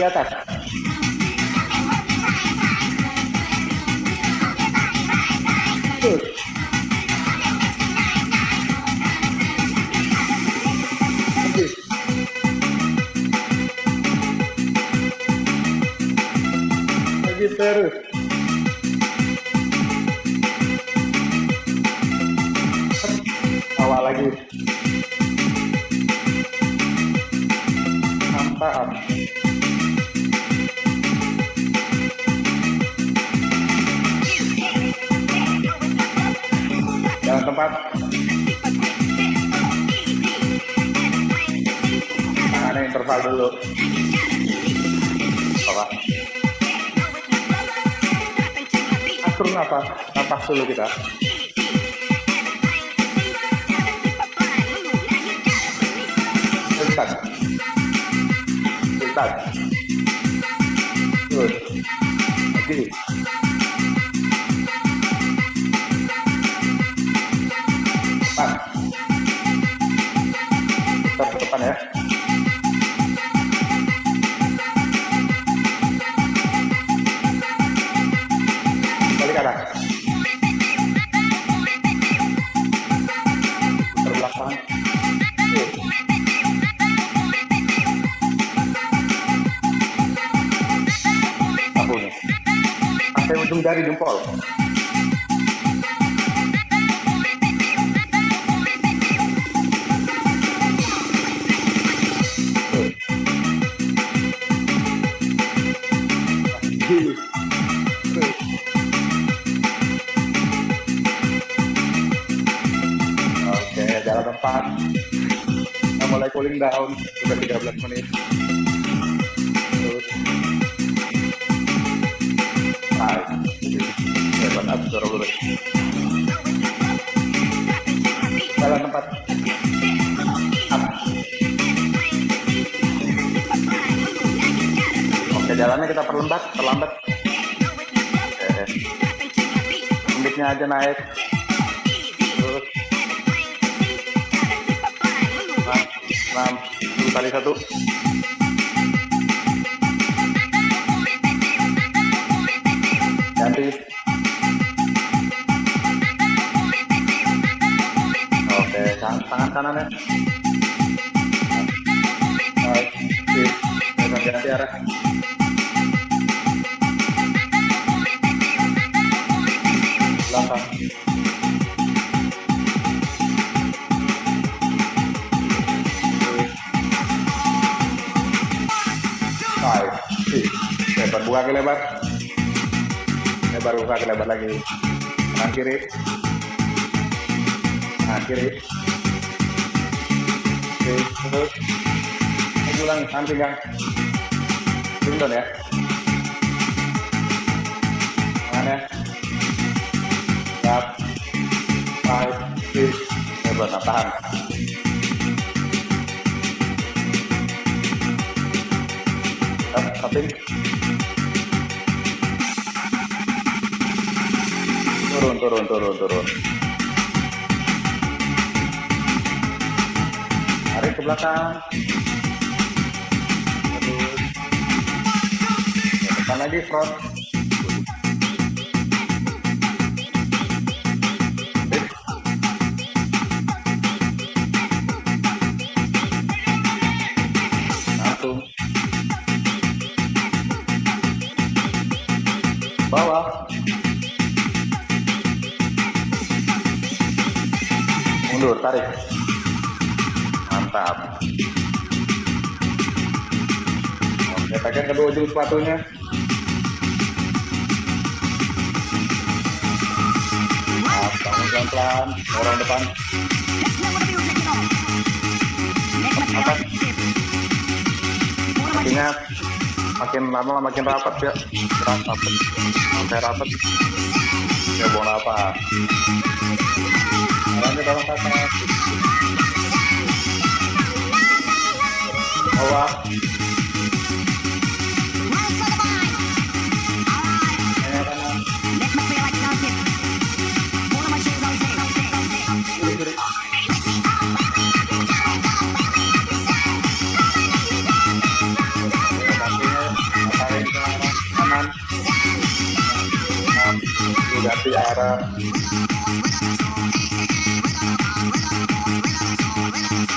di atas. Terus. Lagi terus. Awal lagi. Mantap. Jalan tempat. Tangannya interval dulu. Apa? Atur napas. Napas dulu kita. Sultan. Sultan. Terus. Lagi. Depan. Ke depan ya. Balik kanan. Terbelakang. Akunya. Sampai ujung jari jempol. Oke, jalan tempat. Kita mulai cooling down. Sudah 13 menit. Terus. Baik. Hebat, absurd lurus. Jalan tempat. Up. Oke, jalannya kita terlambat. Oke. Lembiknya aja naik. Terus. 6, 10 kali 1. Ganti. Oke, tangan kanannya. Baik, ganti arah. Belakang. Baik, lebar, buka ke lebar. Lebar, buka ke lebar lagi. Kanan kiri. Kanan kiri. Oke, terus. Ulang, tahan pinggang. Tundon ya. Tangannya. Siap. 5, 6. Lebar, nah, tahan. Tapi turun. Tarik ke belakang. Terus. Depan lagi front. Langsung. Bawah. Mundur, tarik. Mantap. Oke, pegang kedua ujung sepatunya. Bangun pelan-pelan, dorong depan. Atas. Ingat, makin lama makin rapat ya. Rapat. Sampai rapat. Ya, buang apa? Lanjut dorong ke atas. Bawah. ganti arah.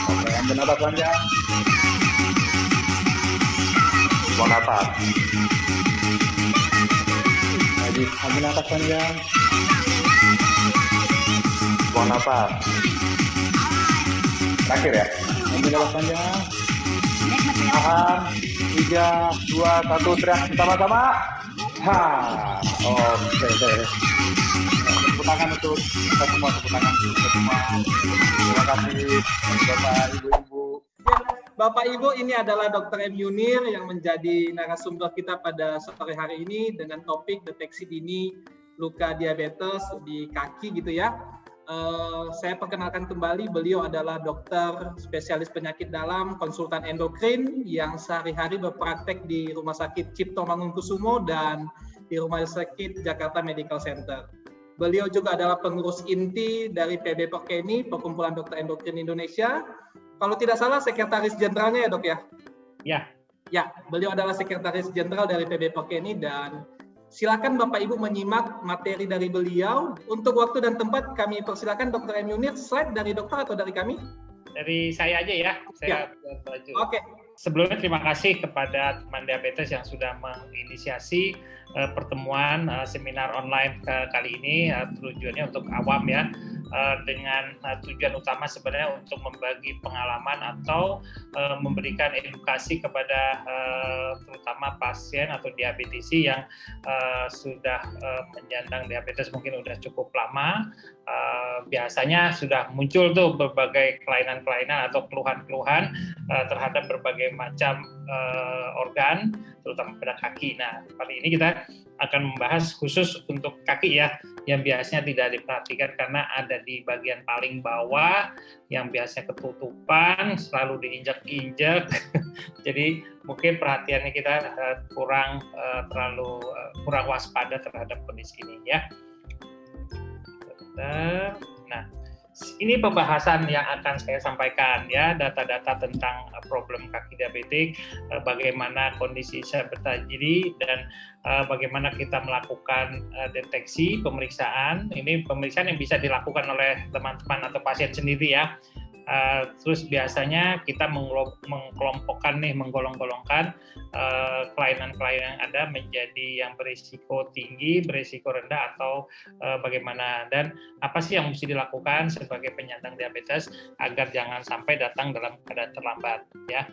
Oke, ambil nafas panjang. Buang nafas. Lagi, ambil nafas panjang. Buang nafas. Terakhir ya, ambil nafas panjang. Tahan. 3, 2, 1, teriak sama-sama. Ha, oke. Tepuk tangan untuk kita semua, tepuk tangan untuk kita semua. Terima kasih Bapak, Ibu-ibu. Bapak Ibu, ini adalah Dr. M. Yunir yang menjadi narasumber kita pada sore hari ini dengan topik deteksi dini luka diabetes di kaki gitu ya. Saya perkenalkan kembali, beliau adalah dokter spesialis penyakit dalam, konsultan endokrin yang sehari-hari berpraktek di Rumah Sakit Cipto Mangunkusumo dan di Rumah Sakit Jakarta Medical Center. Beliau juga adalah pengurus inti dari PB Perkeni, Perkumpulan Dokter Endokrin Indonesia. Kalau tidak salah, sekretaris jenderalnya ya dok ya? Ya. Ya, beliau adalah sekretaris jenderal dari PB Perkeni dan silakan Bapak Ibu menyimak materi dari beliau. Untuk waktu dan tempat kami persilakan Dr. M. Yunir, slide dari dokter atau dari kami? Dari saya aja ya. Saya baju. Oke. Sebelumnya terima kasih kepada teman diabetes yang sudah menginisiasi pertemuan seminar online kali ini. Tujuannya untuk awam ya, dengan tujuan utama sebenarnya untuk membagi pengalaman atau memberikan edukasi kepada terutama pasien atau diabetisi yang sudah menyandang diabetes mungkin sudah cukup lama. Biasanya sudah muncul tuh berbagai kelainan-kelainan atau keluhan-keluhan terhadap berbagai macam organ, terutama pada kaki. Nah, kali ini kita akan membahas khusus untuk kaki ya, yang biasanya tidak diperhatikan karena ada di bagian paling bawah, yang biasanya ketutupan, selalu diinjak-injak. Jadi mungkin perhatiannya kita kurang waspada terhadap kondisi ini ya. Nah, ini pembahasan yang akan saya sampaikan ya, data-data tentang problem kaki diabetik, bagaimana kondisi saya terjadi dan bagaimana kita melakukan deteksi pemeriksaan. Ini pemeriksaan yang bisa dilakukan oleh teman-teman atau pasien sendiri ya. Terus biasanya kita menggolongkan kelainan-kelainan yang ada menjadi yang berisiko tinggi, berisiko rendah atau bagaimana, dan apa sih yang mesti dilakukan sebagai penyandang diabetes agar jangan sampai datang dalam keadaan terlambat ya.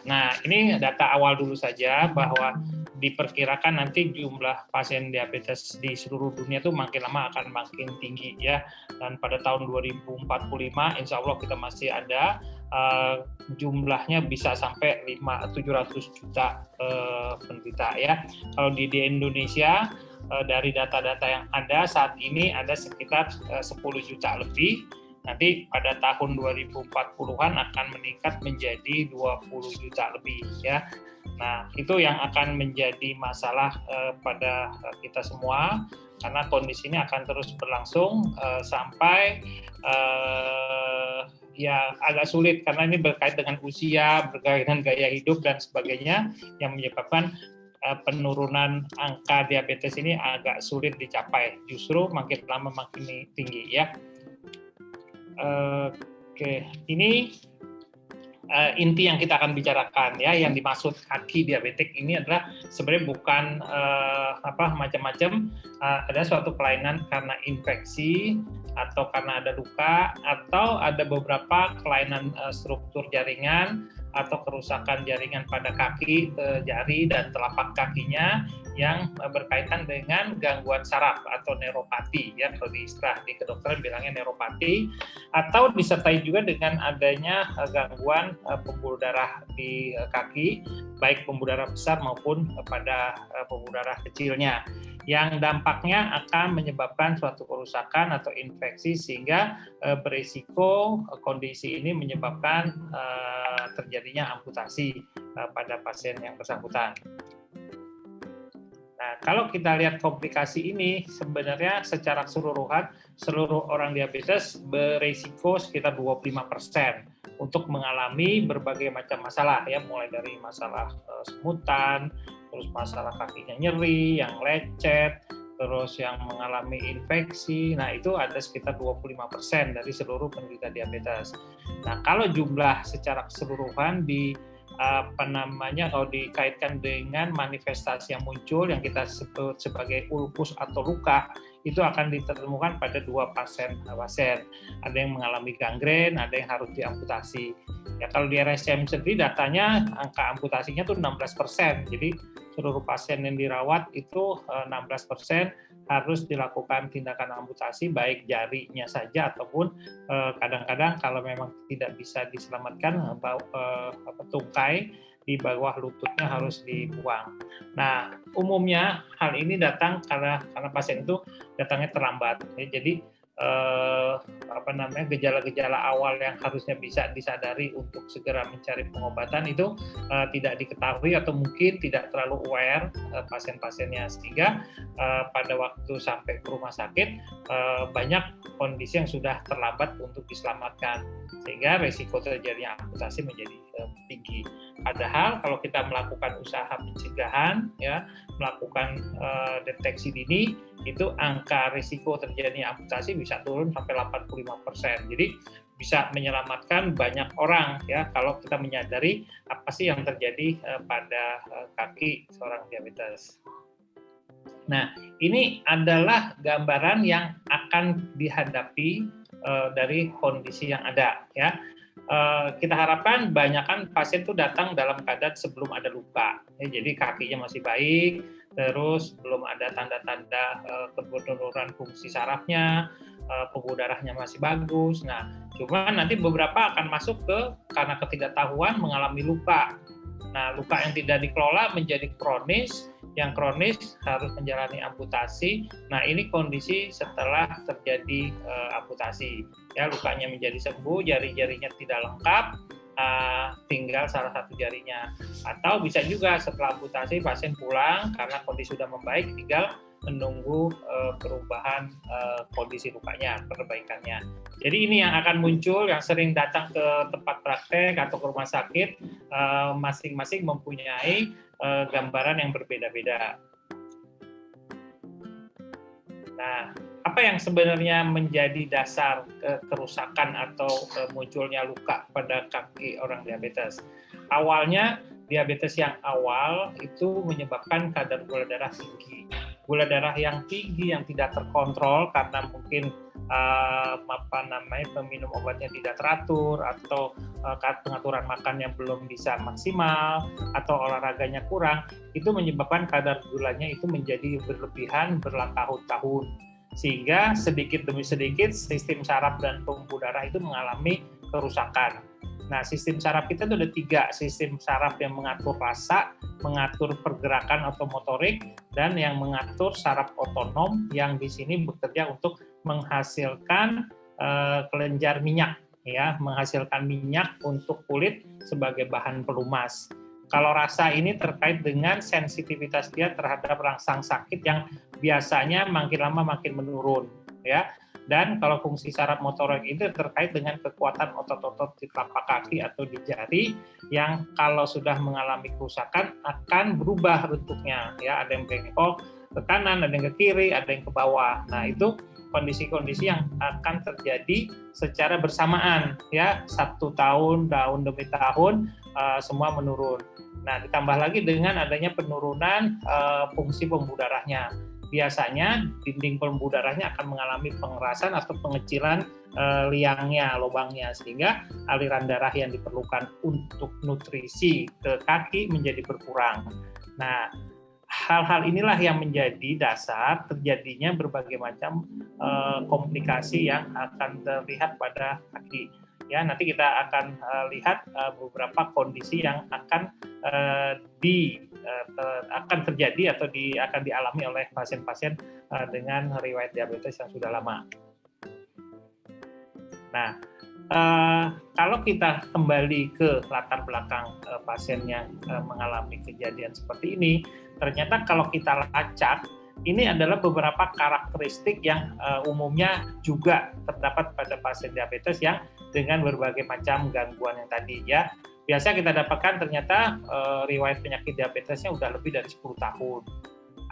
Nah ini data awal dulu saja bahwa diperkirakan nanti jumlah pasien diabetes di seluruh dunia itu makin lama akan makin tinggi ya, dan pada tahun 2045 insya Allah kita masih ada jumlahnya bisa sampai 700 juta penderita ya. Kalau di Indonesia dari data-data yang ada saat ini ada sekitar 10 juta lebih. Nanti pada tahun 2040-an akan meningkat menjadi 20 juta lebih ya. Nah, itu yang akan menjadi masalah pada kita semua karena kondisi ini akan terus berlangsung sampai ya agak sulit karena ini berkait dengan usia, berkaitan gaya hidup dan sebagainya yang menyebabkan penurunan angka diabetes ini agak sulit dicapai. Justru makin lama makin tinggi ya. Oke, ini inti yang kita akan bicarakan ya, yang dimaksud kaki diabetik ini adalah sebenarnya bukan macam-macam, ada suatu kelainan karena infeksi atau karena ada luka atau ada beberapa kelainan struktur jaringan atau kerusakan jaringan pada kaki, jari dan telapak kakinya yang berkaitan dengan gangguan saraf atau neuropati ya, kalau di istilah di kedokteran bilangnya neuropati, atau disertai juga dengan adanya gangguan pembuluh darah di kaki, baik pembuluh darah besar maupun pada pembuluh darah kecilnya, yang dampaknya akan menyebabkan suatu kerusakan atau infeksi sehingga berisiko kondisi ini menyebabkan terjadinya amputasi pada pasien yang bersangkutan. Nah, kalau kita lihat komplikasi ini, sebenarnya secara keseluruhan, seluruh orang diabetes berisiko sekitar 25% untuk mengalami berbagai macam masalah, ya, mulai dari masalah semutan, terus masalah kakinya nyeri, yang lecet, terus yang mengalami infeksi. Nah, itu ada sekitar 25% dari seluruh penderita diabetes. Nah, kalau jumlah secara keseluruhan kalau dikaitkan dengan manifestasi yang muncul yang kita sebut sebagai ulkus atau luka, itu akan ditemukan pada 2% pasien. Ada yang mengalami gangren, ada yang harus diamputasi. Ya, kalau di RSCM sendiri datanya angka amputasinya tuh 16%. Jadi seluruh pasien yang dirawat itu 16% harus dilakukan tindakan amputasi, baik jarinya saja ataupun kadang-kadang kalau memang tidak bisa diselamatkan, tungkai di bawah lututnya harus dibuang. Nah, umumnya hal ini datang karena pasien itu datangnya terlambat. Jadi gejala-gejala awal yang harusnya bisa disadari untuk segera mencari pengobatan itu tidak diketahui atau mungkin tidak terlalu aware pasien-pasiennya, sehingga pada waktu sampai ke rumah sakit banyak kondisi yang sudah terlambat untuk diselamatkan, sehingga resiko terjadinya amputasi menjadi tinggi. Padahal kalau kita melakukan usaha pencegahan, ya, melakukan deteksi dini, itu angka risiko terjadinya amputasi bisa turun sampai 85%. Jadi bisa menyelamatkan banyak orang, ya, kalau kita menyadari apa sih yang terjadi pada kaki seorang diabetes. Nah, ini adalah gambaran yang akan dihadapi dari kondisi yang ada, ya. Kita harapkan banyakkan pasien itu datang dalam keadaan sebelum ada luka, ya, jadi kakinya masih baik, terus belum ada tanda-tanda penurunan fungsi sarafnya, pembuluh darahnya masih bagus. Nah, cuma nanti beberapa akan masuk karena ketidaktahuan mengalami luka. Nah, luka yang tidak dikelola menjadi kronis, yang kronis harus menjalani amputasi. Nah, ini kondisi setelah terjadi amputasi. Ya, lukanya menjadi sembuh, jari-jarinya tidak lengkap, tinggal salah satu jarinya. Atau bisa juga setelah amputasi pasien pulang karena kondisi sudah membaik, tinggal menunggu perubahan kondisi lukanya, perbaikannya. Jadi ini yang akan muncul, yang sering datang ke tempat praktek atau ke rumah sakit, masing-masing mempunyai gambaran yang berbeda-beda. Nah, apa yang sebenarnya menjadi dasar kerusakan atau munculnya luka pada kaki orang diabetes? Awalnya, diabetes yang awal itu menyebabkan kadar gula darah tinggi. Gula darah yang tinggi yang tidak terkontrol karena mungkin peminum obatnya tidak teratur, atau pengaturan makan yang belum bisa maksimal, atau olahraganya kurang, itu menyebabkan kadar gulanya itu menjadi berlebihan bertahun-tahun, sehingga sedikit demi sedikit sistem saraf dan pembuluh darah itu mengalami kerusakan. Nah, sistem saraf kita itu ada 3, sistem saraf yang mengatur rasa, mengatur pergerakan atau motorik, dan yang mengatur saraf otonom yang di sini bekerja untuk menghasilkan kelenjar minyak, ya, menghasilkan minyak untuk kulit sebagai bahan pelumas. Kalau rasa ini terkait dengan sensitivitas dia terhadap rangsang sakit yang biasanya makin lama makin menurun, ya. Dan kalau fungsi saraf motorik itu terkait dengan kekuatan otot-otot di telapak kaki atau di jari yang kalau sudah mengalami kerusakan akan berubah bentuknya, ya, ada yang bengkok ke kanan, ada yang ke kiri, ada yang ke bawah. Nah, itu kondisi-kondisi yang akan terjadi secara bersamaan, ya, 1 tahun demi tahun semua menurun. Nah, ditambah lagi dengan adanya penurunan fungsi pembuluh darahnya. Biasanya dinding pembuluh darahnya akan mengalami pengerasan atau pengecilan liangnya, lubangnya, sehingga aliran darah yang diperlukan untuk nutrisi ke kaki menjadi berkurang. Nah, hal-hal inilah yang menjadi dasar terjadinya berbagai macam komplikasi yang akan terlihat pada kaki. Ya, nanti kita akan lihat beberapa kondisi yang akan terjadi atau akan dialami oleh pasien-pasien dengan riwayat diabetes yang sudah lama. Nah, kalau kita kembali ke latar belakang pasien yang mengalami kejadian seperti ini, ternyata kalau kita lacak, ini adalah beberapa karakteristik yang umumnya juga terdapat pada pasien diabetes yang dengan berbagai macam gangguan yang tadi, ya. Biasa kita dapatkan ternyata riwayat penyakit diabetesnya udah lebih dari 10 tahun.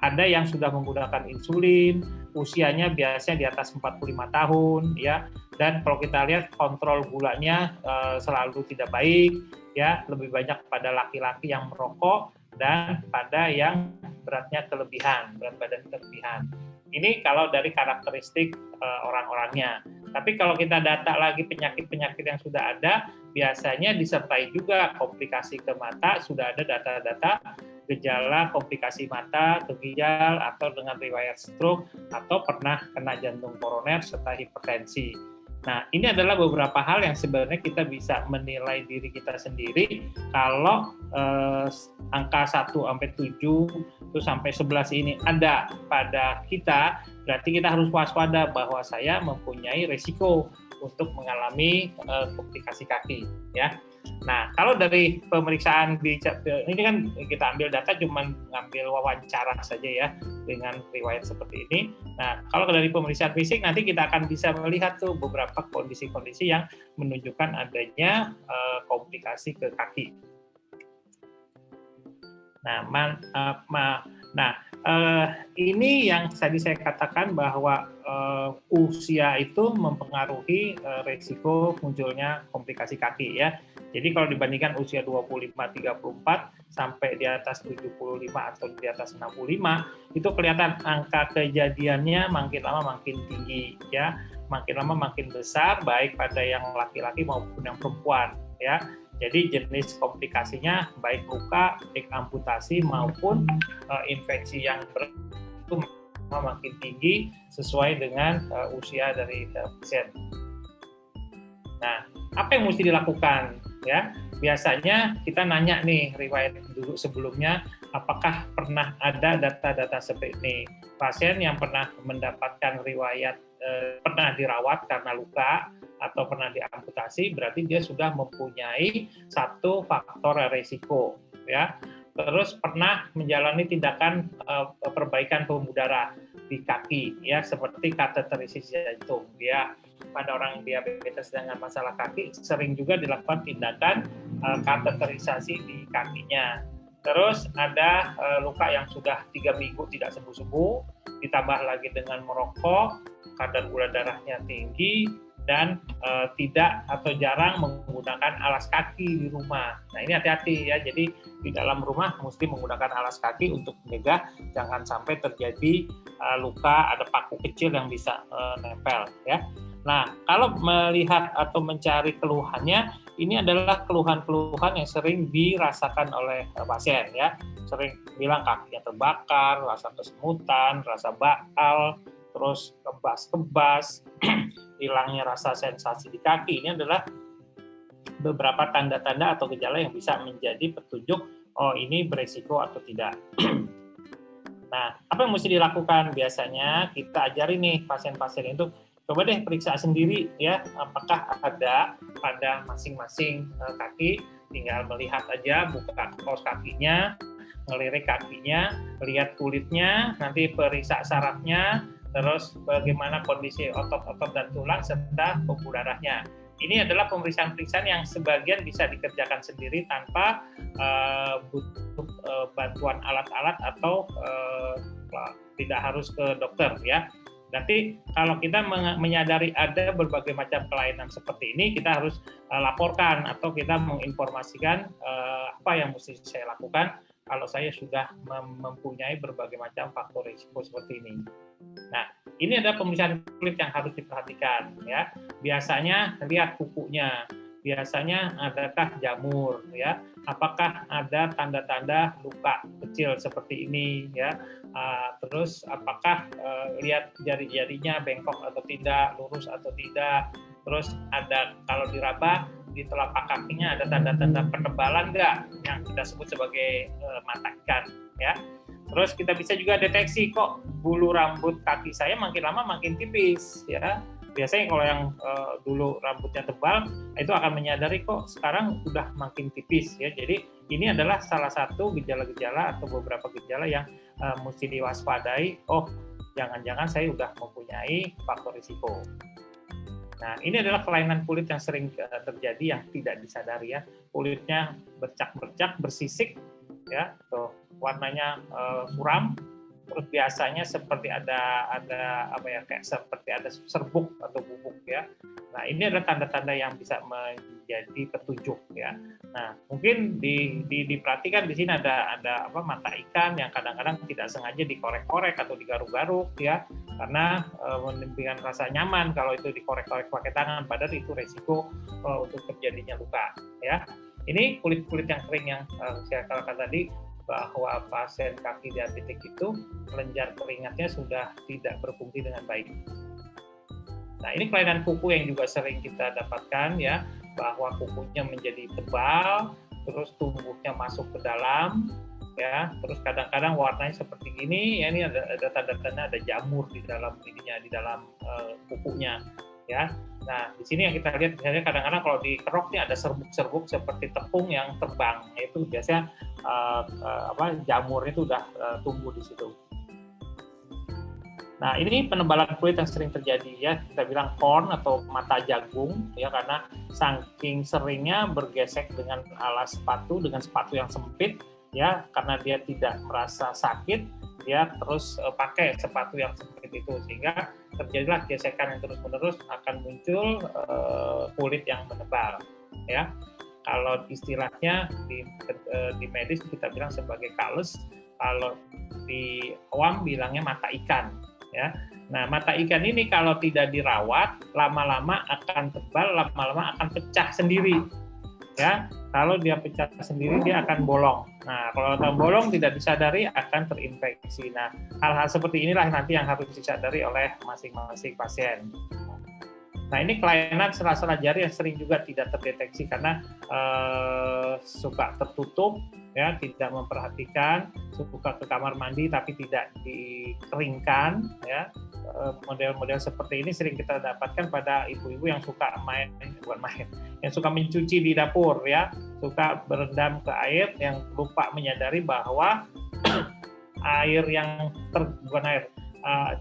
ada yang sudah menggunakan insulin, usianya biasanya di atas 45 tahun, ya. Dan kalau kita lihat kontrol gulanya selalu tidak baik, ya, lebih banyak pada laki-laki yang merokok dan pada yang beratnya kelebihan, berat badan kelebihan. Ini kalau dari karakteristik orang-orangnya. Tapi kalau kita data lagi penyakit-penyakit yang sudah ada, biasanya disertai juga komplikasi ke mata, sudah ada data-data gejala komplikasi mata ke ginjal atau dengan riwayat stroke atau pernah kena jantung koroner serta hipertensi. Nah, ini adalah beberapa hal yang sebenarnya kita bisa menilai diri kita sendiri kalau angka 1 sampai 7 terus sampai 11 ini ada pada kita, berarti kita harus waspada bahwa saya mempunyai risiko untuk mengalami komplikasi kaki, ya. Nah, kalau dari pemeriksaan ini kan kita ambil data cuma ngambil wawancara saja ya dengan riwayat seperti ini. Nah, kalau dari pemeriksaan fisik nanti kita akan bisa melihat tuh beberapa kondisi-kondisi yang menunjukkan adanya komplikasi ke kaki. Ini yang tadi saya katakan bahwa usia itu mempengaruhi risiko munculnya komplikasi kaki, ya. Jadi kalau dibandingkan usia 25-34 sampai di atas 75 atau di atas 65, itu kelihatan angka kejadiannya makin lama makin tinggi, ya. Makin lama makin besar, baik pada yang laki-laki maupun yang perempuan, ya. Jadi jenis komplikasinya baik luka, amputasi maupun infeksi yang berat itu makin tinggi sesuai dengan usia dari pasien. Nah, apa yang mesti dilakukan? Ya, biasanya kita nanya nih riwayat dulu sebelumnya, apakah pernah ada data-data seperti ini? Pasien yang pernah mendapatkan riwayat pernah dirawat karena luka atau pernah diamputasi, berarti dia sudah mempunyai satu faktor risiko, ya. Terus pernah menjalani tindakan perbaikan pembuluh darah di kaki, ya, seperti kateterisis jantung, ya. Pada orang diabetes dengan masalah kaki sering juga dilakukan tindakan kateterisasi di kakinya. Terus ada luka yang sudah 3 minggu tidak sembuh-sembuh, ditambah lagi dengan merokok, kadar gula darahnya tinggi, dan tidak atau jarang menggunakan alas kaki di rumah. Nah, ini hati-hati ya, jadi di dalam rumah mesti menggunakan alas kaki untuk mencegah jangan sampai terjadi luka, ada paku kecil yang bisa nempel, ya. Nah, kalau melihat atau mencari keluhannya, ini adalah keluhan-keluhan yang sering dirasakan oleh pasien, ya. Sering bilang kakinya terbakar, rasa kesemutan, rasa baal, terus kebas-kebas, hilangnya rasa sensasi di kaki. Ini adalah beberapa tanda-tanda atau gejala yang bisa menjadi petunjuk, oh ini beresiko atau tidak. Nah, apa yang mesti dilakukan? Biasanya kita ajari nih pasien-pasien itu, coba deh periksa sendiri ya, apakah ada pada masing-masing kaki, tinggal melihat aja, buka kaos kakinya, ngelirik kakinya, lihat kulitnya, nanti periksa sarafnya, terus bagaimana kondisi otot-otot dan tulang serta pembuluh darahnya. Ini adalah pemeriksaan-pemeriksaan yang sebagian bisa dikerjakan sendiri tanpa butuh bantuan alat-alat atau tidak harus ke dokter ya. Nanti kalau kita menyadari ada berbagai macam kelainan seperti ini, kita harus laporkan atau kita menginformasikan apa yang mesti saya lakukan kalau saya sudah mempunyai berbagai macam faktor risiko seperti ini. Nah, ini adalah pemeriksaan kulit yang harus diperhatikan ya. Biasanya lihat kukunya, biasanya adakah jamur ya, apakah ada tanda-tanda luka kecil seperti ini ya. Terus apakah lihat jari-jarinya bengkok atau tidak, lurus atau tidak. Terus ada kalau diraba di telapak kakinya ada tanda-tanda penebalan enggak yang kita sebut sebagai mata ikan ya. Terus kita bisa juga deteksi kok bulu rambut kaki saya makin lama makin tipis ya. Biasanya kalau yang dulu rambutnya tebal itu akan menyadari kok sekarang udah makin tipis ya. Jadi ini adalah salah satu gejala-gejala atau beberapa gejala yang mesti diwaspadai. Oh, jangan-jangan saya udah mempunyai faktor risiko. Nah, ini adalah kelainan kulit yang sering terjadi yang tidak disadari ya. Kulitnya bercak-bercak, bersisik ya, tuh warnanya suram, terus biasanya seperti ada apa ya, kayak seperti ada serbuk atau bubuk ya. Nah, ini adalah tanda-tanda yang bisa menjadi petunjuk ya. Nah, mungkin diperhatikan di sini ada apa, mata ikan yang kadang-kadang tidak sengaja dikorek-korek atau digaruk-garuk ya, karena menimbulkan rasa nyaman kalau itu dikorek-korek pakai tangan, padahal itu resiko untuk terjadinya luka ya. Ini kulit-kulit yang kering yang saya katakan tadi, bahwa pasien kaki diabetik itu kelenjar keringatnya sudah tidak berfungsi dengan baik. Nah, ini kelainan kuku yang juga sering kita dapatkan ya, bahwa kukunya menjadi tebal, terus tumbuhnya masuk ke dalam ya, terus kadang-kadang warnanya seperti ini ya, ini ada tanda-tanda ada jamur di dalam ininya, di dalam kukunya ya. Nah, di sini yang kita lihat misalnya kadang-kadang kalau di kerok nih ada serbuk-serbuk seperti tepung yang terbang, itu biasanya jamur itu udah tumbuh di situ. Nah, ini penebalan kulit yang sering terjadi ya, kita bilang corn atau mata jagung ya, karena saking seringnya bergesek dengan alas sepatu, dengan sepatu yang sempit ya, karena dia tidak merasa sakit, dia terus pakai sepatu yang sempit itu, sehingga terjadilah gesekan yang terus-menerus, akan muncul kulit yang menebal ya. Kalau istilahnya di medis kita bilang sebagai callus, kalau di awam bilangnya mata ikan ya. Nah, mata ikan ini kalau tidak dirawat, lama-lama akan tebal, lama-lama akan pecah sendiri ya. Kalau dia pecah sendiri, dia akan bolong. Nah, kalau akan bolong tidak disadari akan terinfeksi. Nah, hal-hal seperti inilah nanti yang harus disadari oleh masing-masing pasien. Nah, ini kelainan sela-sela jari yang sering juga tidak terdeteksi karena suka tertutup, ya, tidak memperhatikan, suka ke kamar mandi tapi tidak dikeringkan, ya. Model-model seperti ini sering kita dapatkan pada ibu-ibu yang suka yang suka mencuci di dapur, ya, suka berendam ke air yang lupa menyadari bahwa air yang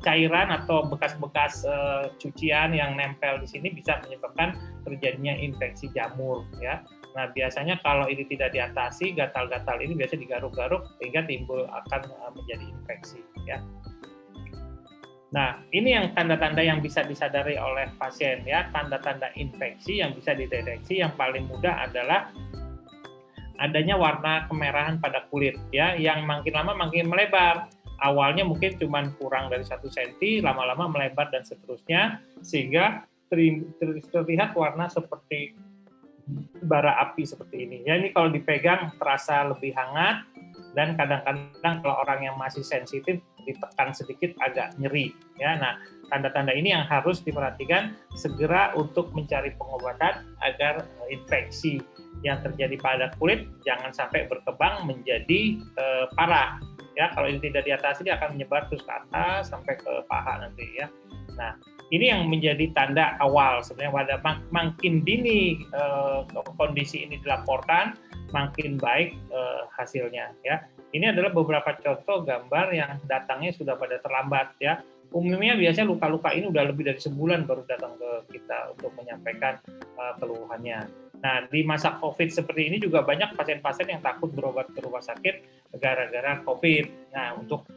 cairan atau bekas-bekas cucian yang nempel di sini bisa menyebabkan terjadinya infeksi jamur, ya. Nah, biasanya kalau ini tidak diatasi, gatal-gatal ini biasa digaruk-garuk sehingga timbul akan menjadi infeksi, ya. Nah, ini yang tanda-tanda yang bisa disadari oleh pasien, ya. Tanda-tanda infeksi yang bisa dideteksi yang paling mudah adalah adanya warna kemerahan pada kulit, ya, yang makin lama makin melebar. Awalnya mungkin cuma kurang dari 1 cm, lama-lama melebar dan seterusnya, sehingga terlihat warna seperti bara api seperti ini. Ya, ini kalau dipegang terasa lebih hangat, dan kadang-kadang kalau orang yang masih sensitif ditekan sedikit agak nyeri. Ya, nah, tanda-tanda ini yang harus diperhatikan segera untuk mencari pengobatan agar infeksi yang terjadi pada kulit jangan sampai berkembang menjadi parah. Ya, kalau ini tidak diatasi dia akan menyebar terus ke atas sampai ke paha nanti, ya. Nah, ini yang menjadi tanda awal sebenarnya. Pada makin dini kondisi ini dilaporkan, makin baik hasilnya, ya. Ini adalah beberapa contoh gambar yang datangnya sudah pada terlambat, ya. Umumnya biasanya luka-luka ini udah lebih dari sebulan baru datang ke kita untuk menyampaikan keluhannya. Nah, di masa COVID seperti ini juga banyak pasien-pasien yang takut berobat ke rumah sakit gara-gara COVID. Nah, untuk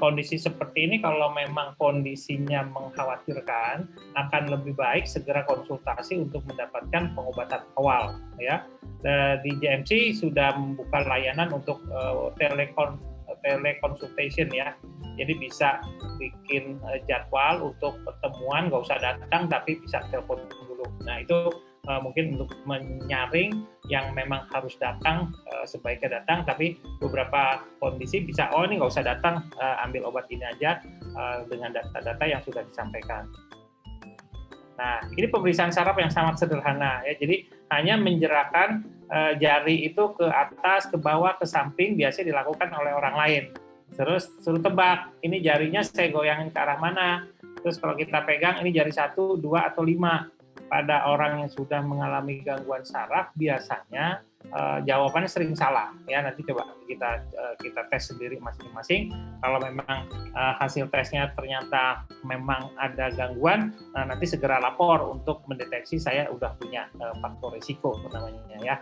kondisi seperti ini, kalau memang kondisinya mengkhawatirkan, akan lebih baik segera konsultasi untuk mendapatkan pengobatan awal, ya. Di JMC sudah membuka layanan untuk teleconsultation, ya. Jadi bisa bikin jadwal untuk pertemuan, nggak usah datang tapi bisa telepon dulu. Nah, itu mungkin untuk menyaring yang memang harus datang, sebaiknya datang, tapi beberapa kondisi bisa, ini nggak usah datang, ambil obat ini aja dengan data-data yang sudah disampaikan. Nah, ini pemeriksaan saraf yang sangat sederhana, ya. Jadi hanya menjerahkan jari itu ke atas, ke bawah, ke samping, biasanya dilakukan oleh orang lain. Terus suruh tebak, ini jarinya saya goyangin ke arah mana. Terus kalau kita pegang, ini jari 1, 2, atau 5. Pada orang yang sudah mengalami gangguan saraf, biasanya jawabannya sering salah. Ya, nanti coba kita tes sendiri masing-masing. Kalau memang hasil tesnya ternyata memang ada gangguan, nanti segera lapor untuk mendeteksi saya udah punya faktor risiko namanya, ya.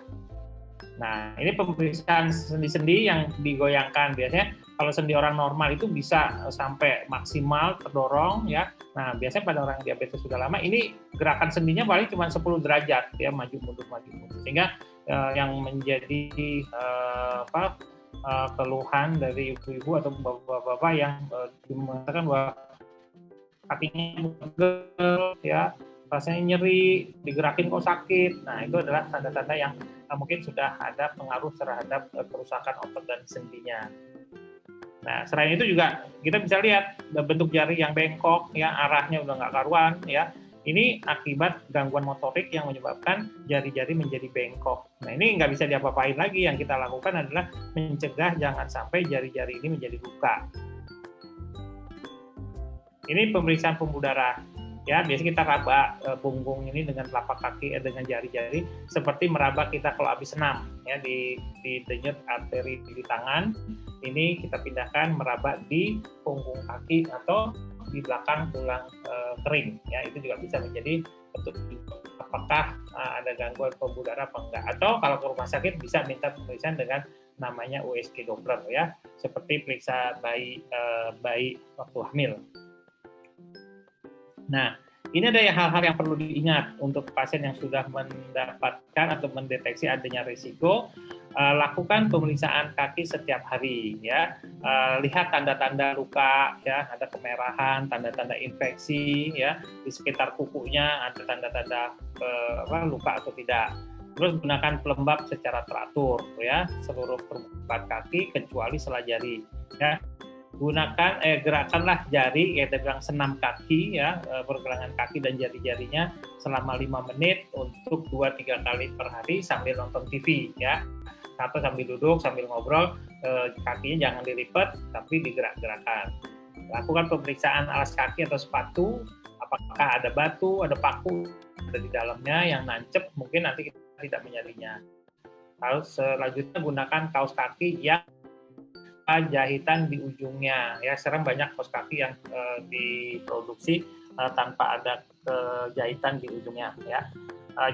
Nah, ini pemeriksaan sendi-sendi yang digoyangkan. Biasanya Kalau sendi orang normal itu bisa sampai maksimal terdorong ya. Nah, biasanya pada orang diabetes sudah lama ini gerakan sendinya paling cuma 10 derajat ya, maju mundur. Sehingga yang menjadi keluhan dari ibu-ibu atau bapak-bapak yang mengatakan bahwa kakinya pegel ya, rasanya nyeri, digerakin kok sakit. Nah, itu adalah tanda-tanda yang mungkin sudah ada pengaruh terhadap kerusakan otot dan sendinya. Nah, selain itu juga kita bisa lihat bentuk jari yang bengkok, ya arahnya udah nggak karuan, ya. Ini akibat gangguan motorik yang menyebabkan jari-jari menjadi bengkok. Nah, ini nggak bisa diapa-apain lagi. Yang kita lakukan adalah mencegah jangan sampai jari-jari ini menjadi luka. Ini pemeriksaan pembuluh darah. Ya, biasanya kita raba punggung ini dengan telapak kaki dengan jari-jari seperti meraba kita kalau habis senam ya, di denyut arteri di tangan. Ini kita pindahkan meraba di punggung kaki atau di belakang tulang kering ya, itu juga bisa menjadi bentuk apakah ada gangguan pembuluh darah apa enggak. Atau kalau ke rumah sakit bisa minta pemeriksaan dengan namanya USG Doppler ya, seperti periksa bayi waktu hamil. Nah, ini ada hal-hal yang perlu diingat untuk pasien yang sudah mendapatkan atau mendeteksi adanya risiko. Lakukan pemeriksaan kaki setiap hari, ya. Lihat tanda-tanda luka, ya, ada kemerahan, tanda-tanda infeksi, ya, di sekitar kukunya ada tanda-tanda luka atau tidak. Terus gunakan pelembab secara teratur, ya, seluruh permukaan kaki kecuali sela jari, ya. Gunakan gerakanlah jari, ya, bilang senam kaki ya, pergelangan kaki dan jari-jarinya selama 5 menit untuk 2-3 kali per hari sambil nonton TV ya, atau sambil duduk sambil ngobrol, kakinya jangan dilipat tapi digerak-gerakan. Lakukan pemeriksaan alas kaki atau sepatu, apakah ada batu, ada paku ada di dalamnya yang nancep, mungkin nanti kita tidak menyadarinya. Lalu selanjutnya gunakan kaos kaki yang jahitan di ujungnya ya. Sekarang banyak kaos kaki yang diproduksi tanpa ada jahitan di ujungnya ya.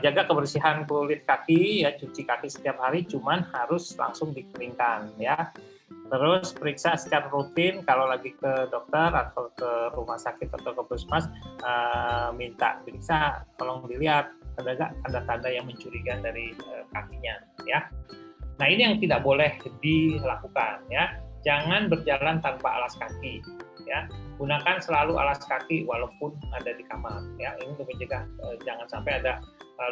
Jaga kebersihan kulit kaki ya, cuci kaki setiap hari, cuman harus langsung dikeringkan ya. Terus periksa secara rutin kalau lagi ke dokter atau ke rumah sakit atau ke puskesmas, minta periksa, tolong dilihat ada nggak tanda-tanda yang mencurigakan dari kakinya ya. Nah, ini yang tidak boleh dilakukan ya. Jangan berjalan tanpa alas kaki ya. Gunakan selalu alas kaki walaupun ada di kamar ya. Ini untuk mencegah jangan sampai ada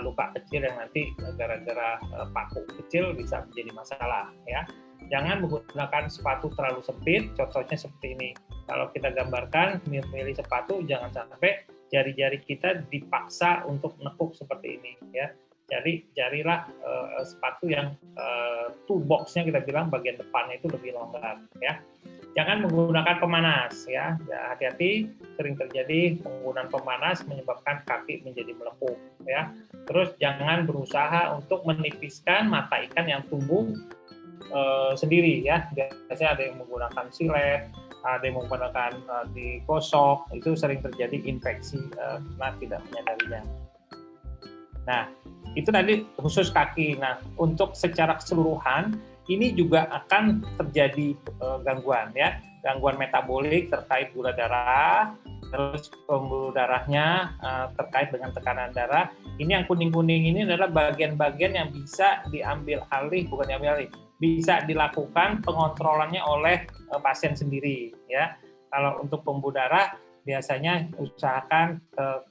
luka kecil yang nanti gara-gara paku kecil bisa menjadi masalah ya. Jangan menggunakan sepatu terlalu sempit, contohnya seperti ini. Kalau kita gambarkan milih sepatu, jangan sampai jari-jari kita dipaksa untuk nekuk seperti ini ya. Jadi carilah sepatu yang toolbox-nya kita bilang bagian depannya itu lebih longgar ya. Jangan menggunakan pemanas ya. Hati-hati, sering terjadi penggunaan pemanas menyebabkan kaki menjadi melepuh ya. Terus jangan berusaha untuk menipiskan mata ikan yang tumbuh sendiri ya. Biasanya ada yang menggunakan silet, ada yang menggunakan digosok, itu sering terjadi infeksi karena tidak menyadarinya. Nah, itu tadi khusus kaki. Nah, untuk secara keseluruhan ini juga akan terjadi gangguan ya, gangguan metabolik terkait gula darah, terus pembuluh darahnya terkait dengan tekanan darah. Ini yang kuning-kuning ini adalah bagian-bagian yang bisa diambil alih, bukan diambil alih, bisa dilakukan pengontrolannya oleh pasien sendiri ya. Kalau untuk pembuluh darah biasanya usahakan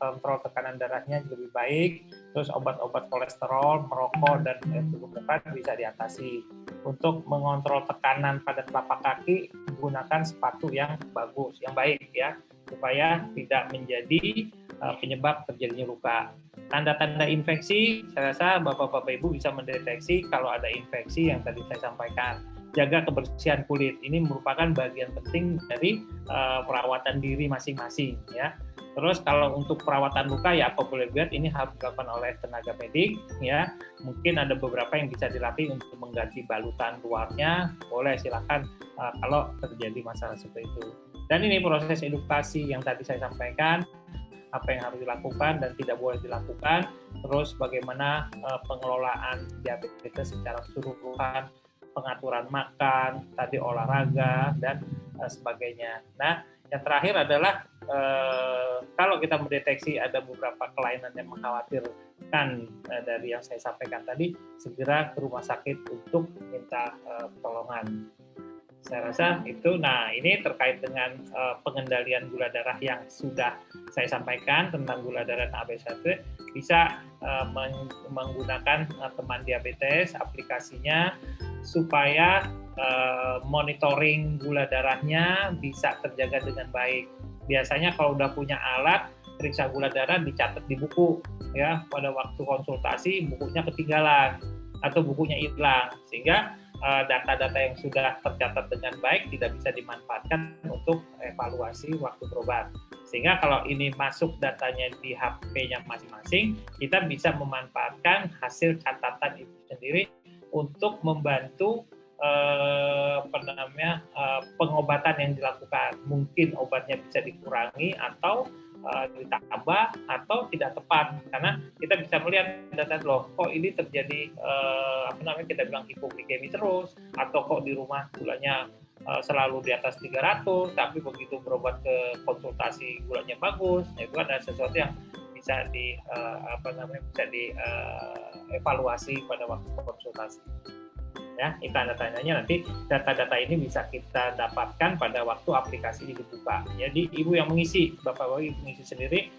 kontrol tekanan darahnya lebih baik, terus obat-obat kolesterol, merokok, dan kegemukan bisa diatasi. Untuk mengontrol tekanan pada telapak kaki, gunakan sepatu yang bagus, yang baik ya, supaya tidak menjadi penyebab terjadinya luka. Tanda-tanda infeksi, saya rasa Bapak-Bapak Ibu bisa mendeteksi kalau ada infeksi yang tadi saya sampaikan. Jaga kebersihan kulit, ini merupakan bagian penting dari perawatan diri masing-masing ya. Terus kalau untuk perawatan luka ya apabila lihat ini harus dilakukan oleh tenaga medik ya. Mungkin ada beberapa yang bisa dilatih untuk mengganti balutan luarnya, boleh silakan kalau terjadi masalah seperti itu. Dan ini proses edukasi yang tadi saya sampaikan, apa yang harus dilakukan dan tidak boleh dilakukan. Terus bagaimana pengelolaan diabetes secara keseluruhan, pengaturan makan, tadi olahraga dan sebagainya. Nah, yang terakhir adalah kalau kita mendeteksi ada beberapa kelainan yang mengkhawatirkan dari yang saya sampaikan tadi, segera ke rumah sakit untuk minta pertolongan. Saya rasa itu. Nah, ini terkait dengan pengendalian gula darah yang sudah saya sampaikan tentang gula darah dan AB1, bisa menggunakan teman diabetes aplikasinya supaya monitoring gula darahnya bisa terjaga dengan baik. Biasanya kalau udah punya alat periksa gula darah dicatat di buku, ya, pada waktu konsultasi bukunya ketinggalan atau bukunya hilang, sehingga data-data yang sudah tercatat dengan baik tidak bisa dimanfaatkan untuk evaluasi waktu berobat. Sehingga kalau ini masuk datanya di HP-nya masing-masing, kita bisa memanfaatkan hasil catatan itu sendiri untuk membantu pengobatan yang dilakukan. Mungkin obatnya bisa dikurangi atau ditambah atau tidak tepat, karena kita bisa melihat data loh, kok ini terjadi kita bilang hipoglikemi terus, atau kok di rumah gulanya selalu di atas 300, tapi begitu berobat ke konsultasi gulanya bagus. Nah, itu ada sesuatu yang bisa evaluasi pada waktu konsultasi. Ya, itu tanda-tandanya nanti data-data ini bisa kita dapatkan pada waktu aplikasi dibuka. Jadi ibu yang mengisi, bapak-bapak mengisi sendiri,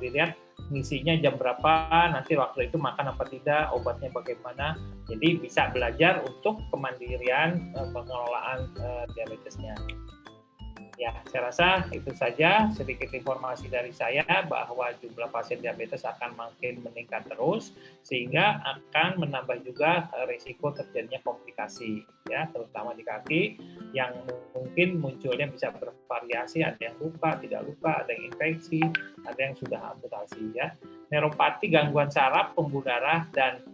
dilihat ngisinya jam berapa, nanti waktu itu makan apa tidak, obatnya bagaimana. Jadi bisa belajar untuk kemandirian pengelolaan diabetesnya. Ya, saya rasa itu saja sedikit informasi dari saya bahwa jumlah pasien diabetes akan makin meningkat terus, sehingga akan menambah juga risiko terjadinya komplikasi, ya, terutama di kaki yang mungkin munculnya bisa bervariasi, ada yang luka, tidak luka, ada yang infeksi, ada yang sudah amputasi, ya. Neuropati, gangguan saraf, pembuluh darah, dan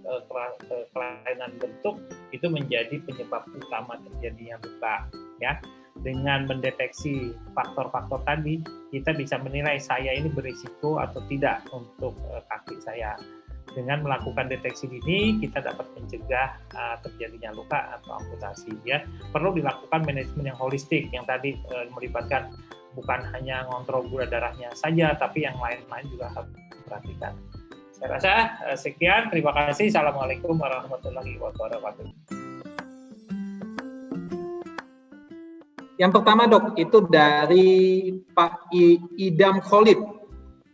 kelainan bentuk itu menjadi penyebab utama terjadinya luka, ya. Dengan mendeteksi faktor-faktor tadi, kita bisa menilai saya ini berisiko atau tidak untuk kaki saya. Dengan melakukan deteksi dini, kita dapat mencegah terjadinya luka atau amputasi. Ya, perlu dilakukan manajemen yang holistik, yang tadi melibatkan bukan hanya ngontrol gula darahnya saja, tapi yang lain-lain juga harus diperhatikan. Saya rasa sekian. Terima kasih. Assalamualaikum warahmatullahi wabarakatuh. Yang pertama dok, itu dari Pak Idam Khalid.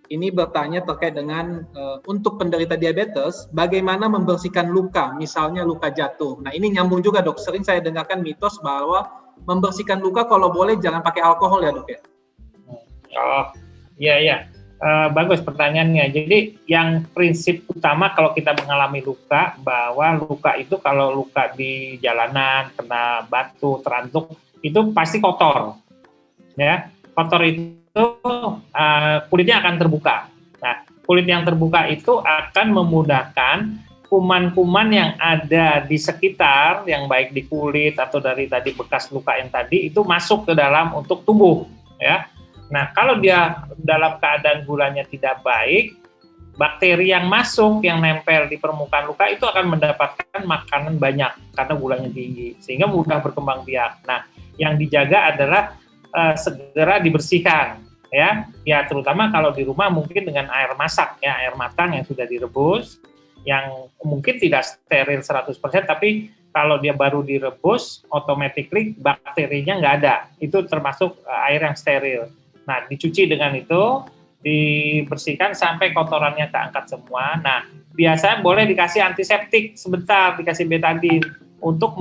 Ini bertanya terkait dengan untuk penderita diabetes, bagaimana membersihkan luka, misalnya luka jatuh. Nah ini nyambung juga dok, sering saya dengarkan mitos bahwa membersihkan luka kalau boleh jangan pakai alkohol ya dok ya? Oh iya. Bagus pertanyaannya. Jadi yang prinsip utama kalau kita mengalami luka, bahwa luka itu kalau luka di jalanan, kena batu, terantuk, itu pasti kotor, ya. Kotor itu kulitnya akan terbuka. Nah, kulit yang terbuka itu akan memudahkan kuman-kuman yang ada di sekitar, yang baik di kulit atau dari tadi bekas luka yang tadi, itu masuk ke dalam untuk tumbuh, ya. Nah, kalau dia dalam keadaan gulanya tidak baik, bakteri yang masuk, yang nempel di permukaan luka itu akan mendapatkan makanan banyak karena gulanya tinggi, sehingga mudah berkembang biak. Nah, yang dijaga adalah segera dibersihkan, ya terutama kalau di rumah mungkin dengan air masak, ya, air matang yang sudah direbus, yang mungkin tidak steril 100%, tapi kalau dia baru direbus, automatically bakterinya nggak ada, itu termasuk air yang steril. Nah, dicuci dengan itu, dibersihkan sampai kotorannya keangkat semua. Nah, biasanya boleh dikasih antiseptik sebentar, dikasih betadine untuk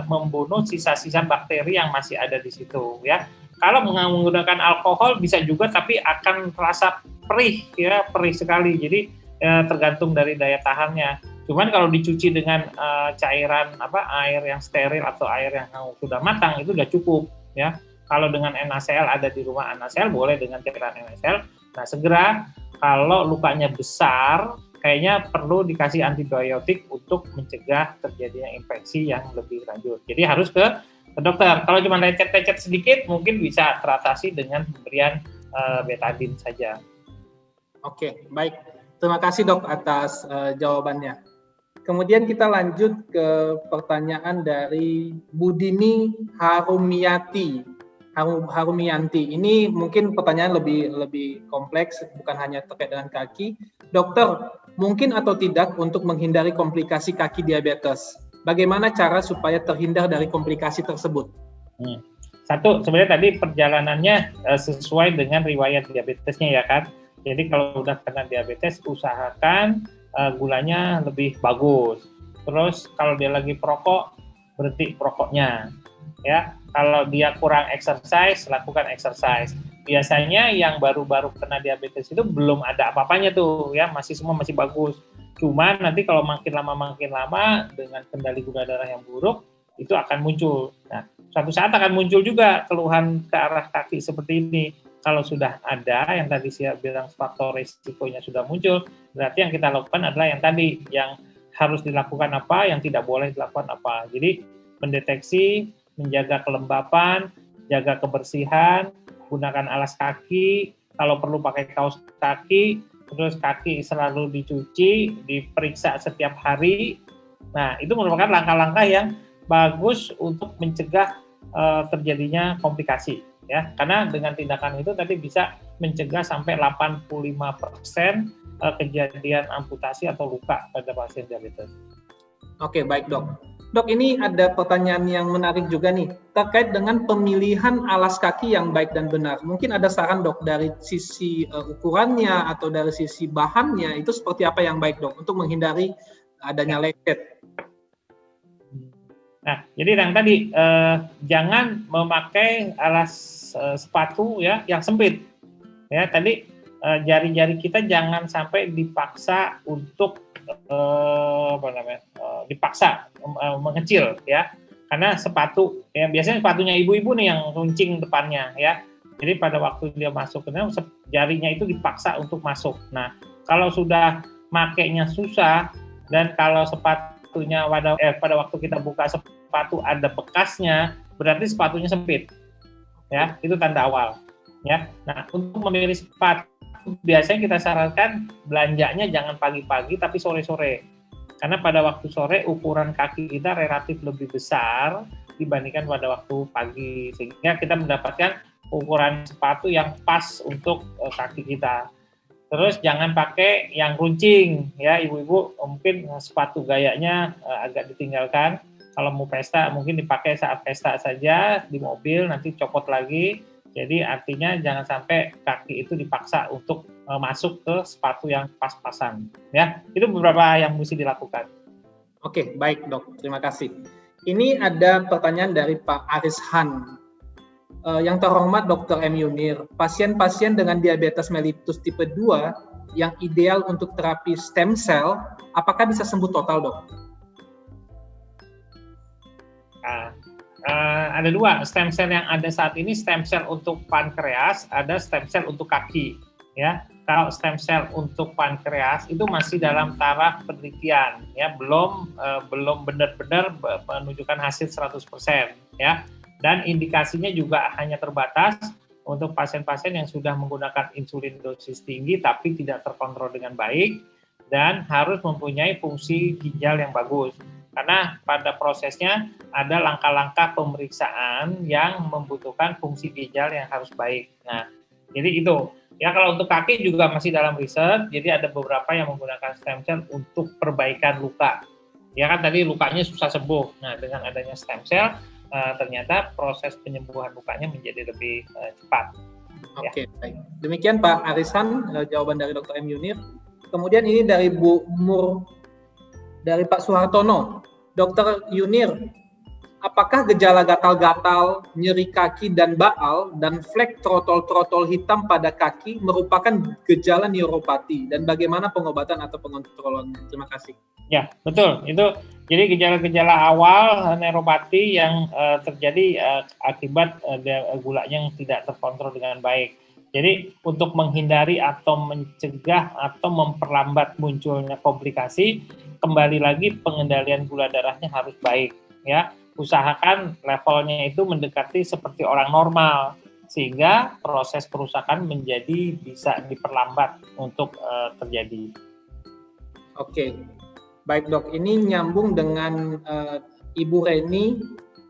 membunuh sisa-sisa bakteri yang masih ada di situ, ya. Kalau menggunakan alkohol bisa juga, tapi akan terasa perih, ya, perih sekali. Jadi tergantung dari daya tahannya. Cuman kalau dicuci dengan cairan air yang steril atau air yang sudah matang itu udah cukup, ya. Kalau dengan NaCl, ada di rumah NaCl, boleh dengan cairan NaCl. Nah, segera kalau lukanya besar, kayaknya perlu dikasih antibiotik untuk mencegah terjadinya infeksi yang lebih lanjut. Jadi harus ke dokter. Kalau cuma lecet-lecet sedikit, mungkin bisa teratasi dengan pemberian betadine saja. Oke, baik. Terima kasih dok atas jawabannya. Kemudian kita lanjut ke pertanyaan dari Budini Harumianti. Ini mungkin pertanyaan lebih kompleks, bukan hanya terkait dengan kaki. Dokter, mungkin atau tidak untuk menghindari komplikasi kaki diabetes? Bagaimana cara supaya terhindar dari komplikasi tersebut? Satu, sebenarnya tadi perjalanannya sesuai dengan riwayat diabetesnya ya kan. Jadi kalau udah kena diabetes, usahakan gulanya lebih bagus. Terus kalau dia lagi perokok, berhenti perokoknya. Ya, kalau dia kurang exercise, lakukan exercise. Biasanya yang baru-baru kena diabetes itu belum ada apa-apanya tuh, ya masih bagus. Cuman nanti kalau makin lama dengan kendali gula darah yang buruk, itu akan muncul. Nah, suatu saat akan muncul juga keluhan ke arah kaki seperti ini. Kalau sudah ada yang tadi saya bilang faktor risikonya sudah muncul, berarti yang kita lakukan adalah yang tadi, yang harus dilakukan apa, yang tidak boleh dilakukan apa. Jadi mendeteksi, menjaga kelembapan, jaga kebersihan, gunakan alas kaki, kalau perlu pakai kaos kaki, terus kaki selalu dicuci, diperiksa setiap hari. Nah, itu merupakan langkah-langkah yang bagus untuk mencegah terjadinya komplikasi. Ya, karena dengan tindakan itu tadi bisa mencegah sampai 85% kejadian amputasi atau luka pada pasien diabetes. Oke, baik dok. Dok, ini ada pertanyaan yang menarik juga nih, terkait dengan pemilihan alas kaki yang baik dan benar. Mungkin ada saran dok, dari sisi ukurannya atau dari sisi bahannya, itu seperti apa yang baik dok, untuk menghindari adanya lecet? Nah, jadi yang tadi, jangan memakai alas sepatu ya yang sempit. Ya, tadi jari-jari kita jangan sampai dipaksa untuk dipaksa mengecil ya. Karena sepatu ya biasanya sepatunya ibu-ibu nih yang runcing depannya ya. Jadi pada waktu dia masuk ke dalam, jarinya itu dipaksa untuk masuk. Nah, kalau sudah makainya susah dan kalau sepatunya pada waktu kita buka sepatu ada bekasnya, berarti sepatunya sempit. Ya, itu tanda awal. Ya. Nah, untuk memilih sepatu biasanya kita sarankan belanjanya jangan pagi-pagi tapi sore-sore. Karena pada waktu sore ukuran kaki kita relatif lebih besar dibandingkan pada waktu pagi, sehingga kita mendapatkan ukuran sepatu yang pas untuk kaki kita. Terus jangan pakai yang runcing ya, ibu-ibu mungkin sepatu gayanya agak ditinggalkan. Kalau mau pesta mungkin dipakai saat pesta saja di mobil, nanti copot lagi. Jadi artinya jangan sampai kaki itu dipaksa untuk masuk ke sepatu yang pas-pasan. Ya, itu beberapa yang mesti dilakukan. Oke, baik dok, terima kasih. Ini ada pertanyaan dari Pak Aris Han. Yang terhormat Dr. M. Yunir, pasien-pasien dengan diabetes mellitus tipe 2 yang ideal untuk terapi stem cell, apakah bisa sembuh total dok? Ada dua stem cell yang ada saat ini, stem cell untuk pankreas, ada stem cell untuk kaki. Ya, kalau stem cell untuk pankreas itu masih dalam taraf penelitian, ya, belum benar-benar menunjukkan hasil 100%, ya. Dan indikasinya juga hanya terbatas untuk pasien-pasien yang sudah menggunakan insulin dosis tinggi tapi tidak terkontrol dengan baik dan harus mempunyai fungsi ginjal yang bagus. Karena pada prosesnya ada langkah-langkah pemeriksaan yang membutuhkan fungsi ginjal yang harus baik. Nah, jadi itu. Ya, kalau untuk kaki juga masih dalam riset, jadi ada beberapa yang menggunakan stem cell untuk perbaikan luka. Ya kan tadi lukanya susah sembuh. Nah, dengan adanya stem cell, ternyata proses penyembuhan lukanya menjadi lebih cepat. Oke, baik. Demikian Pak Arisan, jawaban dari Dr. M. Yunir. Kemudian ini dari dari Pak Suhartono. Dr. Yunir, apakah gejala gatal-gatal, nyeri kaki dan baal, dan flek trotol-trotol hitam pada kaki merupakan gejala neuropati? Dan bagaimana pengobatan atau pengontrolannya? Terima kasih. Ya, betul. Itu jadi gejala-gejala awal neuropati yang terjadi akibat gulanya yang tidak terkontrol dengan baik. Jadi untuk menghindari atau mencegah atau memperlambat munculnya komplikasi, kembali lagi pengendalian gula darahnya harus baik. Ya, usahakan levelnya itu mendekati seperti orang normal sehingga proses kerusakan menjadi bisa diperlambat untuk terjadi. Oke. Baik dok, ini nyambung dengan Ibu Reni.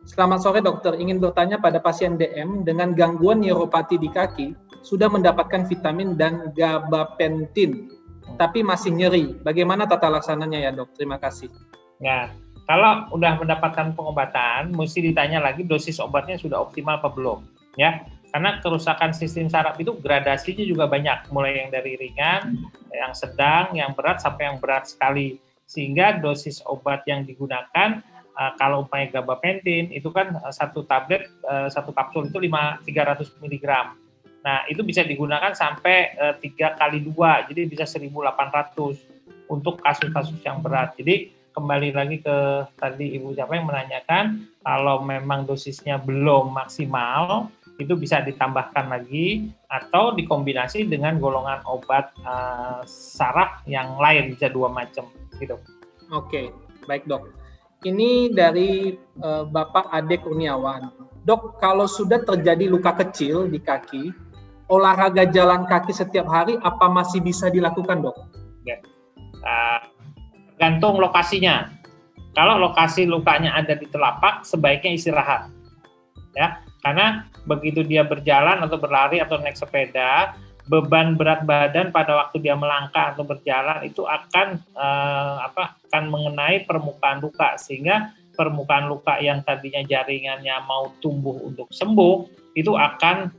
Selamat sore dokter, ingin bertanya pada pasien DM dengan gangguan neuropati di kaki, sudah mendapatkan vitamin dan gabapentin, tapi masih nyeri. Bagaimana tata laksananya ya dok? Terima kasih. Ya, kalau udah mendapatkan pengobatan, mesti ditanya lagi dosis obatnya sudah optimal apa belum, ya. Karena kerusakan sistem saraf itu gradasinya juga banyak, mulai yang dari ringan, yang sedang, yang berat, sampai yang berat sekali. Sehingga dosis obat yang digunakan, kalau umpamanya gabapentin, itu kan satu tablet, satu kapsul itu 300 mg. Nah, itu bisa digunakan sampai 3 kali 2, jadi bisa 1.800 untuk kasus-kasus yang berat. Jadi, kembali lagi ke tadi Ibu siapa yang menanyakan, kalau memang dosisnya belum maksimal, itu bisa ditambahkan lagi, atau dikombinasi dengan golongan obat saraf yang lain, bisa 2 macam. Gitu. Oke, baik dok. Ini dari Bapak Ade Kurniawan. Dok, kalau sudah terjadi luka kecil di kaki, olahraga jalan kaki setiap hari apa masih bisa dilakukan dok? Ya. Tergantung lokasinya. Kalau lokasi lukanya ada di telapak, sebaiknya istirahat. Ya, karena begitu dia berjalan atau berlari atau naik sepeda, beban berat badan pada waktu dia melangkah atau berjalan itu akan mengenai permukaan luka, sehingga permukaan luka yang tadinya jaringannya mau tumbuh untuk sembuh itu akan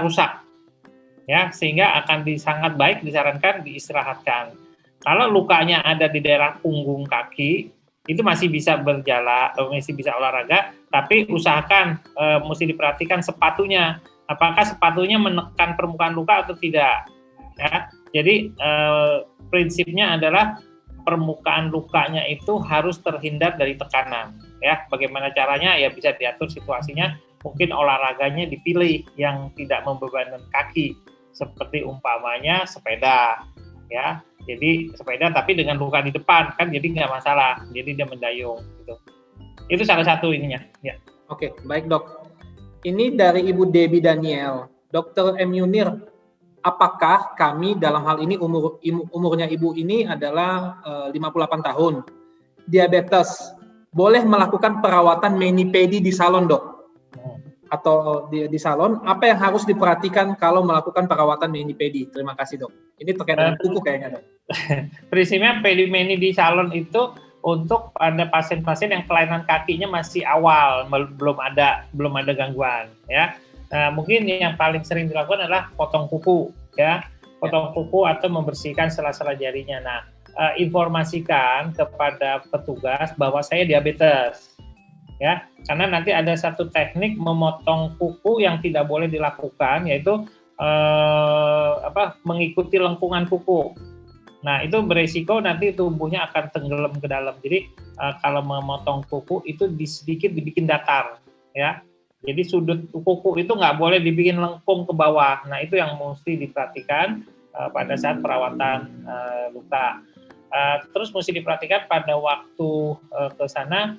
rusak, ya, sehingga akan sangat baik disarankan diistirahatkan. Kalau lukanya ada di daerah punggung kaki, itu masih bisa berjalan, masih bisa olahraga, tapi usahakan mesti diperhatikan sepatunya. Apakah sepatunya menekan permukaan luka atau tidak? Ya, jadi prinsipnya adalah permukaan lukanya itu harus terhindar dari tekanan. Ya, bagaimana caranya? Ya bisa diatur situasinya. Mungkin olahraganya dipilih yang tidak membebankan kaki, seperti umpamanya sepeda. Ya, jadi sepeda tapi dengan luka di depan kan, jadi nggak masalah. Jadi dia mendayung. Gitu. Itu salah satu ininya. Ya. Oke, baik dok. Ini dari Ibu Debbie Daniel. Dr. M. Yunir, apakah kami dalam hal ini umurnya Ibu ini adalah 58 tahun, diabetes, boleh melakukan perawatan mani-pedi di salon dok? Atau di salon, apa yang harus diperhatikan kalau melakukan perawatan mani-pedi? Terima kasih dok. Ini terkait dengan kuku kayaknya dok. Prinsipnya pedi-mani di salon itu untuk pada pasien-pasien yang kelainan kakinya masih awal, belum ada gangguan, ya. Mungkin yang paling sering dilakukan adalah potong kuku, ya, potong kuku atau membersihkan sela-sela jarinya. Nah, informasikan kepada petugas bahwa saya diabetes, ya, karena nanti ada satu teknik memotong kuku yang tidak boleh dilakukan, yaitu mengikuti lengkungan kuku. Nah, itu beresiko nanti tubuhnya akan tenggelam ke dalam. Jadi, kalau memotong kuku itu sedikit dibikin datar, ya. Jadi, sudut kuku itu nggak boleh dibikin lengkung ke bawah. Nah, itu yang mesti diperhatikan pada saat perawatan luka. Terus mesti diperhatikan pada waktu ke sana,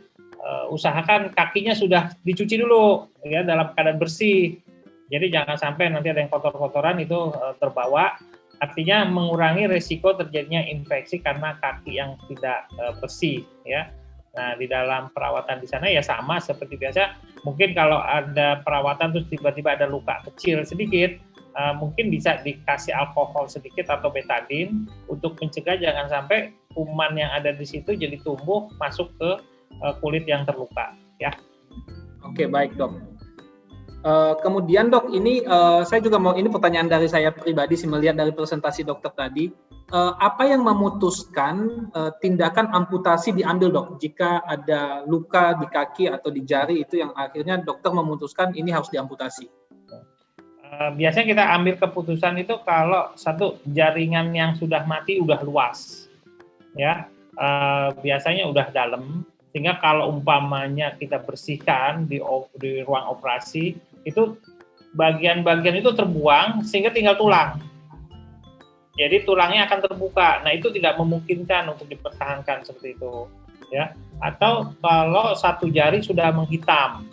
usahakan kakinya sudah dicuci dulu, ya, dalam keadaan bersih. Jadi, jangan sampai nanti ada yang kotor-kotoran itu terbawa. Artinya mengurangi risiko terjadinya infeksi karena kaki yang tidak bersih, ya. Nah, di dalam perawatan di sana ya sama seperti biasa. Mungkin kalau ada perawatan terus tiba-tiba ada luka kecil sedikit, mungkin bisa dikasih alkohol sedikit atau betadine untuk mencegah jangan sampai kuman yang ada di situ jadi tumbuh masuk ke kulit yang terluka, ya. Oke, baik dok. Kemudian dok, ini saya juga mau, ini pertanyaan dari saya pribadi sih, melihat dari presentasi dokter tadi, apa yang memutuskan tindakan amputasi diambil dok jika ada luka di kaki atau di jari itu yang akhirnya dokter memutuskan ini harus diamputasi? Biasanya kita ambil keputusan itu kalau satu jaringan yang sudah mati udah luas, ya, biasanya udah dalam, sehingga kalau umpamanya kita bersihkan di ruang operasi itu bagian-bagian itu terbuang sehingga tinggal tulang. Jadi tulangnya akan terbuka. Nah, itu tidak memungkinkan untuk dipertahankan seperti itu, ya. Atau kalau satu jari sudah menghitam,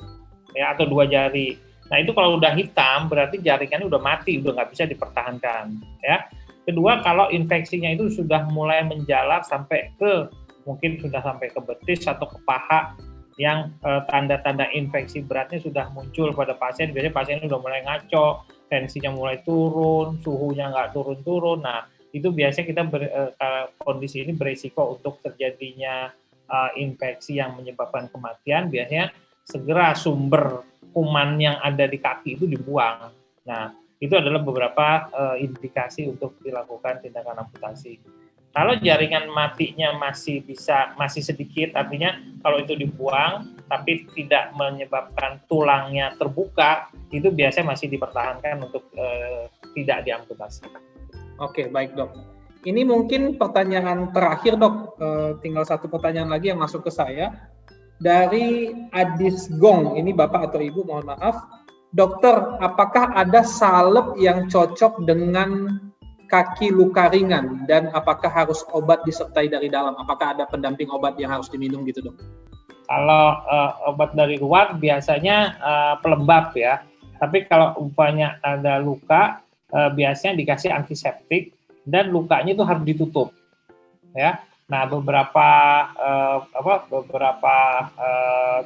ya, atau 2 jari. Nah, itu kalau udah hitam berarti jaringannya udah mati, udah nggak bisa dipertahankan, ya. Kedua, kalau infeksinya itu sudah mulai menjalar sampai ke mungkin sudah sampai ke betis atau ke paha yang tanda-tanda infeksi beratnya sudah muncul pada pasien. Biasanya pasien udah mulai ngaco, tensinya mulai turun, suhunya nggak turun-turun. Nah, itu biasanya kita kondisi ini berisiko untuk terjadinya infeksi yang menyebabkan kematian. Biasanya segera sumber kuman yang ada di kaki itu dibuang. Nah, itu adalah beberapa indikasi untuk dilakukan tindakan amputasi. Kalau jaringan matinya masih sedikit, artinya kalau itu dibuang tapi tidak menyebabkan tulangnya terbuka, itu biasanya masih dipertahankan untuk tidak diamputasi. Oke, baik dok. Ini mungkin pertanyaan terakhir dok, tinggal satu pertanyaan lagi yang masuk ke saya. Dari Adis Gong, ini bapak atau ibu, mohon maaf. Dokter, apakah ada salep yang cocok dengan kaki luka ringan dan apakah harus obat disertai dari dalam? Apakah ada pendamping obat yang harus diminum gitu dok? Kalau obat dari luar biasanya pelembab ya. Tapi kalau umpamanya ada luka, biasanya dikasih antiseptik dan lukanya itu harus ditutup. Ya. Nah, beberapa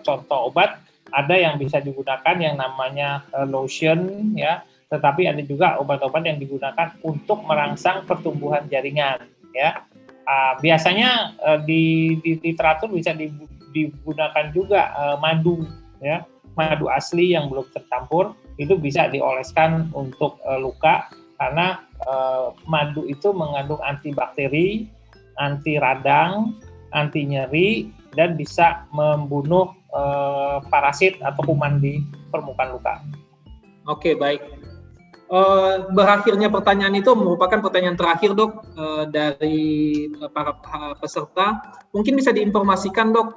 contoh obat ada yang bisa digunakan yang namanya lotion ya. Tetapi ada juga obat-obat yang digunakan untuk merangsang pertumbuhan jaringan. Ya, biasanya di literatur bisa digunakan juga madu, ya, madu asli yang belum tercampur itu bisa dioleskan untuk luka karena madu itu mengandung antibakteri, anti radang, anti nyeri dan bisa membunuh parasit atau kuman di permukaan luka. Oke, baik. Berakhirnya pertanyaan itu merupakan pertanyaan terakhir dok dari para peserta. Mungkin bisa diinformasikan dok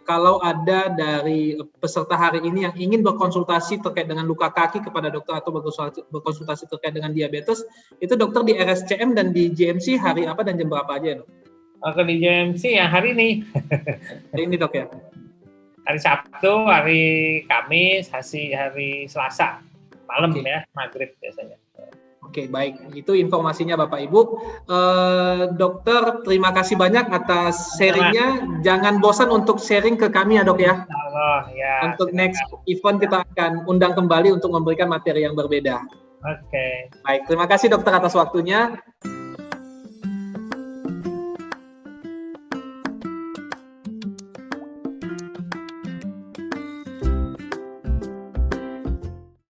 kalau ada dari peserta hari ini yang ingin berkonsultasi terkait dengan luka kaki kepada dokter atau berkonsultasi terkait dengan diabetes, itu dokter di RSCM dan di JMC hari apa dan jam berapa aja dok? Oke, di JMC ya hari ini. Hari ini dok ya? Hari Sabtu, hari Kamis, hari Selasa. Malam ya, maghrib biasanya. Oke, baik. Itu informasinya Bapak Ibu. Dokter, terima kasih banyak atas sharingnya. Jangan bosan untuk sharing ke kami ya dok ya. Allah, ya. Untuk next event kita akan undang kembali untuk memberikan materi yang berbeda. Oke. Baik, terima kasih dokter atas waktunya.